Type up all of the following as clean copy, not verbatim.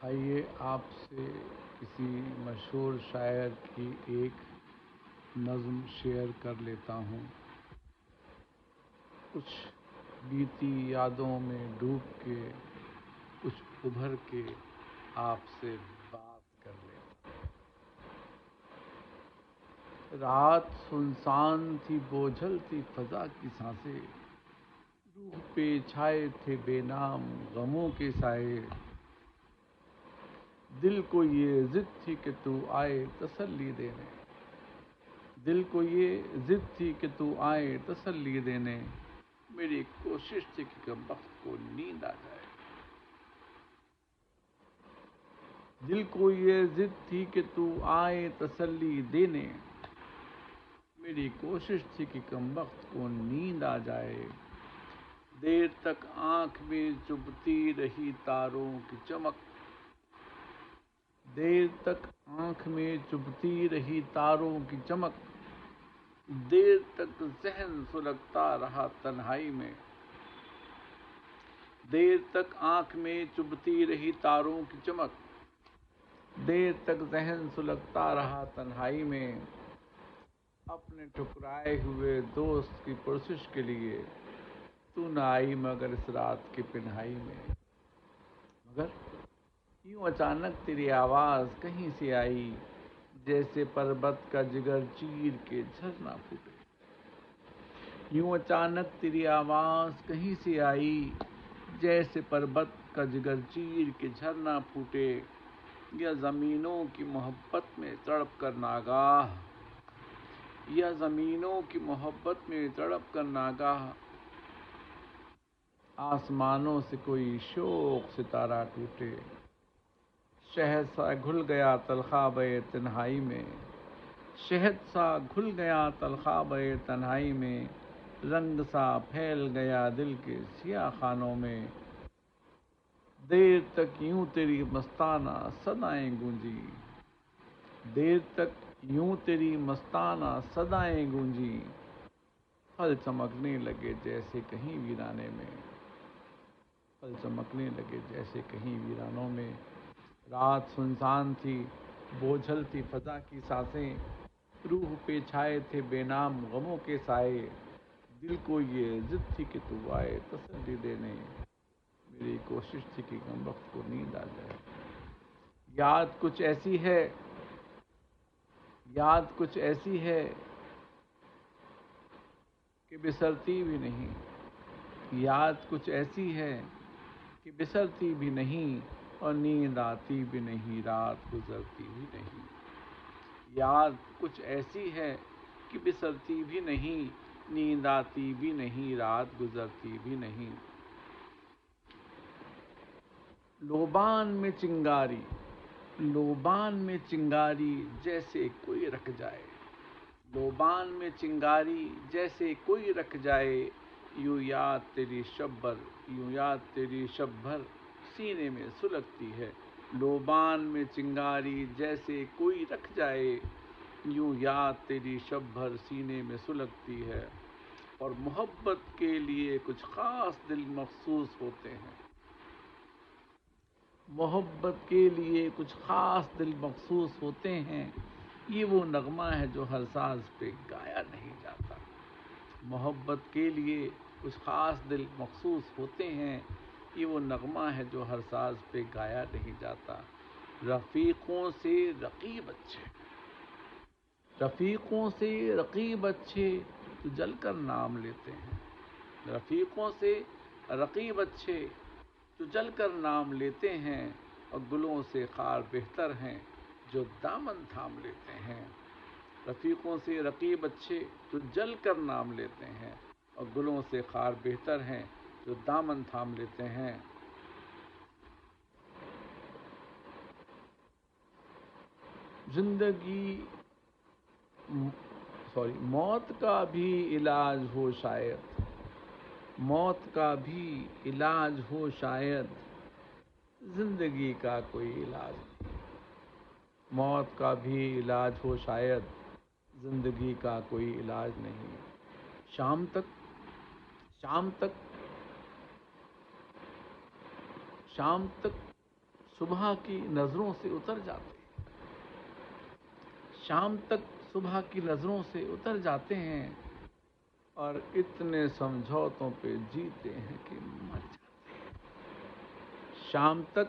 آئیے آپ سے کسی مشہور شاعر کی ایک نظم شیئر کر لیتا ہوں۔ کچھ بیتی یادوں میں ڈوب کے، کچھ ابھر کے آپ سے بات کر لیتا ہوں۔ رات سنسان تھی، بوجھل تھی فضا کی سانسیں، روح پہ چھائے تھے بے نام غموں کے سائے۔ دل کو یہ ضد تھی کہ تو آئے تسلی دینے، دل کو یہ ضد تھی کہ تو آئے تسلی دینے، میری کوشش تھی کہ کم وقت کو نیند آ جائے۔ دل کو یہ ضد تھی کہ تو آئے تسلی دینے، میری کوشش تھی کہ کم وقت کو نیند آ جائے۔ دیر تک آنکھ میں چبھتی رہی تاروں کی چمک، دیر تک آنکھ میں چبھتی رہی تاروں کی چمک، دیر تک ذہن سلگتا رہا تنہائی میں، دیر تک آنکھ میں چبھتی رہی تاروں کی چمک، دیر تک ذہن سلگتا رہا تنہائی میں۔ اپنے ٹھکرائے ہوئے دوست کی پرسش کے لیے تو نہ آئی مگر اس رات کی تنہائی میں، مگر یوں اچانک تیری آواز کہیں سے آئی، جیسے پربت کا جگر چیر کے جھرنا پھوٹے۔ یوں اچانک تیری آواز کہیں سے آئی، جیسے پربت کا جگر چیر کے جھرنا پھوٹے، یا زمینوں کی محبت میں تڑپ کر ناگاہ، یا زمینوں کی محبت میں تڑپ کر ناگاہ، آسمانوں سے کوئی شوق ستارہ ٹوٹے۔ شہد سا گھل گیا تلخابِ تنہائی میں، شہد سا گھل گیا تلخابِ تنہائی میں، رنگ سا پھیل گیا دل کے سیاہ خانوں میں۔ دیر تک یوں تیری مستانہ صدائیں گونجی، دیر تک یوں تیری مستانہ صدائیں گونجی، پھل چمکنے لگے جیسے کہیں ویرانے میں، پھل چمکنے لگے جیسے کہیں ویرانوں میں۔ رات سنسان تھی، بوجھل تھی فضا کی سانسیں، روح پہ چھائے تھے بے نام غموں کے سائے۔ دل کو یہ ضد تھی کہ تو آئے تسلی دینے، میری کوشش تھی کہ کم وقت کو نیند آ جائے۔ یاد کچھ ایسی ہے، یاد کچھ ایسی ہے کہ بسرتی بھی نہیں، یاد کچھ ایسی ہے کہ بسرتی بھی نہیں، اور نیند آتی بھی نہیں، رات گزرتی بھی نہیں۔ یاد کچھ ایسی ہے کہ بسرتی بھی نہیں، نیند آتی بھی نہیں، رات گزرتی بھی نہیں۔ لوبان میں چنگاری، لوبان میں چنگاری جیسے کوئی رکھ جائے، لوبان میں چنگاری جیسے کوئی رکھ جائے، یوں یاد تیری شب بھر، یوں یاد تیری شب بھر سینے میں سلگتی ہے۔ لوبان میں چنگاری جیسے کوئی رکھ جائے، یوں یاد تیری شب بھر سینے میں سلگتی ہے۔ اور محبت کے لیے کچھ خاص دل مخصوص ہوتے ہیں، محبت کے لیے کچھ خاص دل مخصوص ہوتے ہیں، یہ وہ نغمہ ہے جو ہر ساز پہ گایا نہیں جاتا۔ محبت کے لیے کچھ خاص دل مخصوص ہوتے ہیں، یہ وہ نغمہ ہے جو ہر ساز پہ گایا نہیں جاتا۔ رفیقوں سے رقیب اچھے، رفیقوں سے رقیب اچھے تو جل کر نام لیتے ہیں، رفیقوں سے رقیب اچھے تو جل کر نام لیتے ہیں، اور گلوں سے خار بہتر ہیں جو دامن تھام لیتے ہیں۔ رفیقوں سے رقیب اچھے تو جل کر نام لیتے ہیں، اور گلوں سے خار بہتر ہیں جو دامن تھام لیتے ہیں۔ زندگی موت کا بھی علاج ہو شاید، موت کا بھی علاج ہو شاید، زندگی کا کوئی علاج نہیں، موت کا بھی علاج ہو شاید، زندگی کا کوئی علاج نہیں۔ شام تک، شام تک، شام تک صبح کی نظروں سے اتر جاتے ہیں، شام تک صبح کی نظروں سے اتر جاتے ہیں، اور اتنے سمجھوتوں پہ جیتے ہیں کہ مر جاتے ہیں۔ شام تک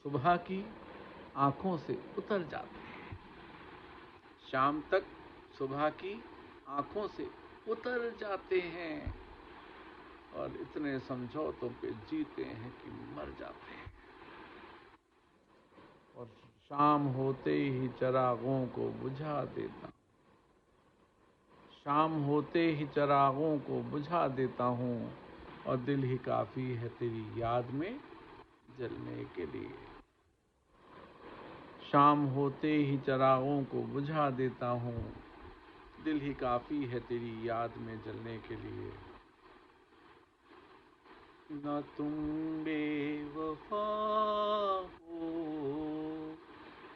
صبح کی آنکھوں سے اتر جاتے ہیں، شام تک صبح کی آنکھوں سے اتر جاتے ہیں، اور اتنے سمجھوتوں پہ جیتے ہیں کہ مر جاتے ہیں۔ اور شام ہوتے ہی چراغوں کو بجھا دیتا ہوں، شام ہوتے ہی چراغوں کو بجھا دیتا ہوں، اور دل ہی کافی ہے تیری یاد میں جلنے کے لیے۔ شام ہوتے ہی چراغوں کو بجھا دیتا ہوں، دل ہی کافی ہے تیری یاد میں جلنے کے لیے۔ نہ تم بے وفا ہو،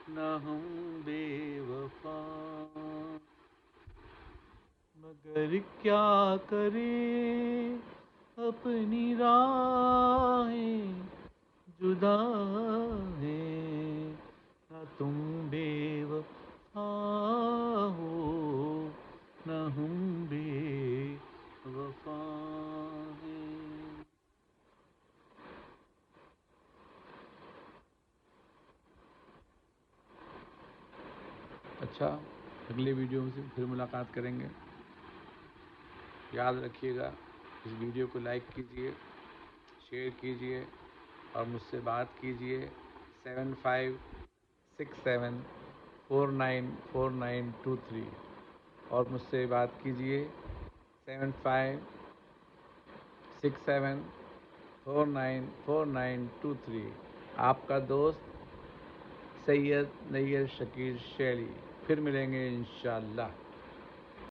نہ ہم بے وفا، مگر کیا کریں اپنی راہیں جدا ہیں۔ نہ تم بے وفا ہو، نہ ہم بے وفا ہیں۔ اچھا، اگلے ویڈیو سے پھر ملاقات کریں گے۔ یاد رکھیے گا، اس ویڈیو کو لائک کیجئے، شیئر کیجئے، اور مجھ سے بات کیجئے 7567494923، اور مجھ سے بات کیجئے 7567494923۔ آپ کا دوست سید نیر شکیل شیلی۔ پھر ملیں گے انشاءاللہ۔